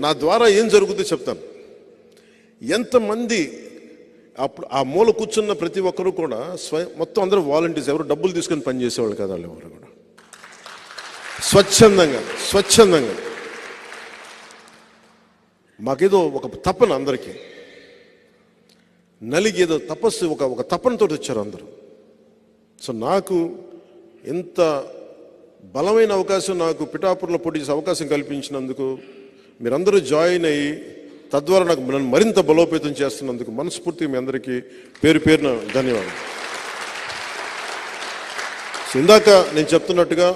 నా ద్వారా ఏం జరుగుతుందో చెప్తాను. ఎంతమంది అప్పుడు ఆ మూల కూర్చున్న ప్రతి ఒక్కరు కూడా మొత్తం అందరూ వాలంటీర్స్, ఎవరు డబ్బులు తీసుకొని పనిచేసేవాళ్ళు కదా, వాళ్ళు ఎవరు కూడా స్వచ్ఛందంగా మాకేదో ఒక తపన, అందరికీ నలిగి ఏదో తపస్సు, ఒక తపనతో వచ్చారు అందరూ. సో నాకు ఎంత బలమైన అవకాశం, నాకు పిఠాపురంలో పోటీ చేసే అవకాశం కల్పించినందుకు మీరందరూ జాయిన్ అయ్యి తద్వారా నాకు నన్ను మరింత బలోపేతం చేస్తున్నందుకు మనస్ఫూర్తిగా మీ అందరికీ పేరు పేరున ధన్యవాదాలు. ఇందాక నేను చెప్తున్నట్టుగా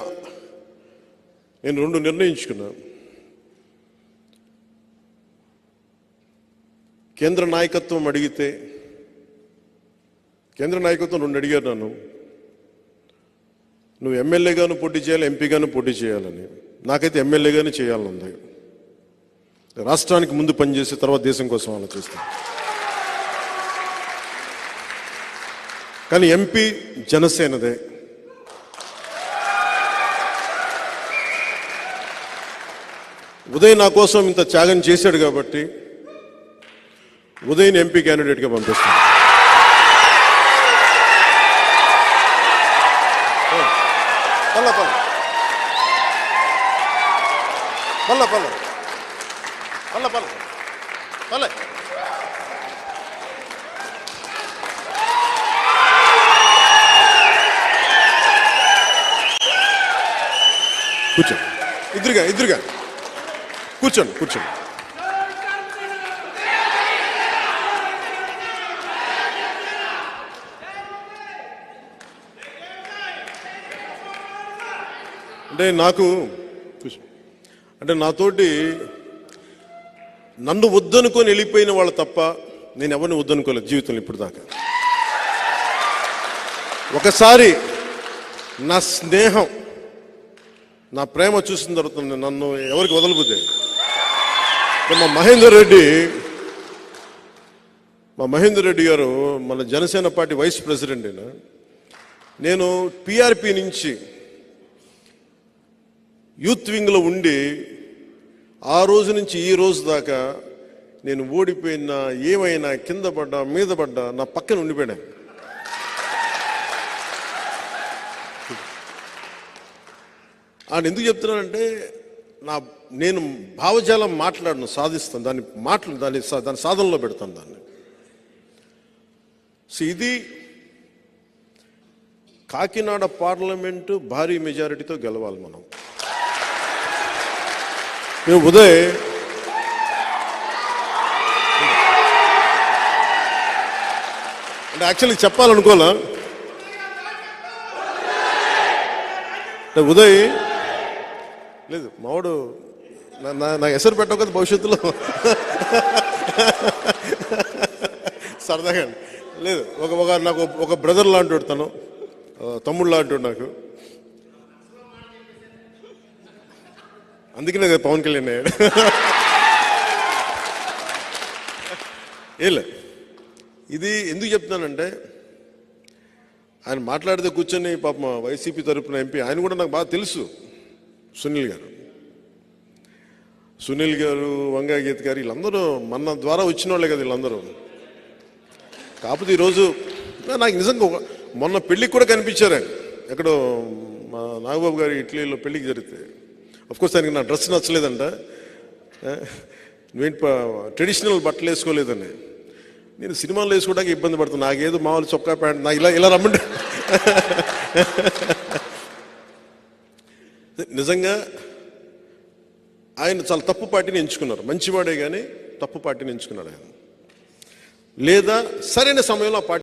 నేను 2 నిర్ణయించుకున్నాను. కేంద్ర నాయకత్వం అడిగితే, కేంద్ర నాయకత్వం 2 అడిగారు నన్ను, నువ్వు ఎమ్మెల్యేగాను పోటీ చేయాలి, ఎంపీగాను పోటీ చేయాలని. నాకైతే ఎమ్మెల్యేగానే చేయాలని ఉంది. రాష్ట్రానికి ముందు పనిచేసి తర్వాత దేశం కోసం ఆలోచిస్తాను. కానీ ఎంపీ జనసేనదే. ఉదయ్ నా కోసం ఇంత త్యాగం చేశాడు కాబట్టి ఉదయ్ని ఎంపీ క్యాండిడేట్గా పంపిస్తాను. కూర్చోండి, ఇద్దరుగా కూర్చోండి. అంటే నాతోటి నన్ను వద్దనుకొని వెళ్ళిపోయిన వాళ్ళు తప్ప నేను ఎవరిని వద్దనుకోలేదు జీవితంలో ఇప్పుడు దాకా. ఒకసారి నా స్నేహం, నా ప్రేమ చూసిన తర్వాత నన్ను ఎవరికి వదలబోతే మా మహేందర్ రెడ్డి గారు మన జనసేన పార్టీ వైస్ ప్రెసిడెంట్ అయినా, నేను పిఆర్పి నుంచి యూత్ వింగ్లో ఉండి ఆ రోజు నుంచి ఈ రోజు దాకా నేను ఓడిపోయినా, ఏమైనా, కింద పడ్డా, మీద పడ్డా నా పక్కన ఉండిపోయాను. ఆయన ఎందుకు చెప్తున్నానంటే, నేను భావజాలం మాట్లాడను, సాధిస్తాను దాన్ని సాధనలో పెడతాను దాన్ని. సో ఇది కాకినాడ పార్లమెంటు భారీ మెజారిటీతో గెలవాలి మనం. మేము ఉదయ్ అంటే యాక్చువల్లీ చెప్పాలనుకోలే, ఉదయ్ లేదు మావాడు నాకు ఎసరు పెట్టవు కదా భవిష్యత్తులో సరదాగా లేదు. నాకు ఒక బ్రదర్ లాంటి తను, తమ్ముడు లాంటి నాకు. అందుకనే కదా పవన్ కళ్యాణ్ అయ్యాడు. ఏలే, ఇది ఎందుకు చెప్తున్నానంటే, ఆయన మాట్లాడితే కూర్చొని పాపం వైసీపీ తరపున ఎంపీ, ఆయన కూడా నాకు బాగా తెలుసు, సునీల్ గారు, వంగా గీత గారు, వీళ్ళందరూ మన ద్వారా వచ్చిన వాళ్ళే కదా వీళ్ళందరూ. కాకపోతే ఈరోజు నాకు నిజంగా మొన్న పెళ్ళికి కూడా కనిపించారు ఆయన, ఎక్కడో మా నాగబాబు గారి ఇటలీలో పెళ్ళికి జరిగితే. అఫ్కోర్స్ ఆయనకి నా డ్రెస్ నచ్చలేదంట, నువ్వేంటి ట్రెడిషనల్ బట్టలు వేసుకోలేదని. నేను సినిమాలు వేసుకోవడానికి ఇబ్బంది పడుతున్నాను, నాకేదో మామూలు చొక్కా ప్యాంట్, నాకు ఇలా రమ్మంటే. నిజంగా ఆయన చాలా తప్పు పార్టీని ఎంచుకున్నారు. మంచివాడే కానీ తప్పు పార్టీని ఎంచుకున్నాడు ఆయన. లేదా సరైన సమయంలో ఆ పార్టీ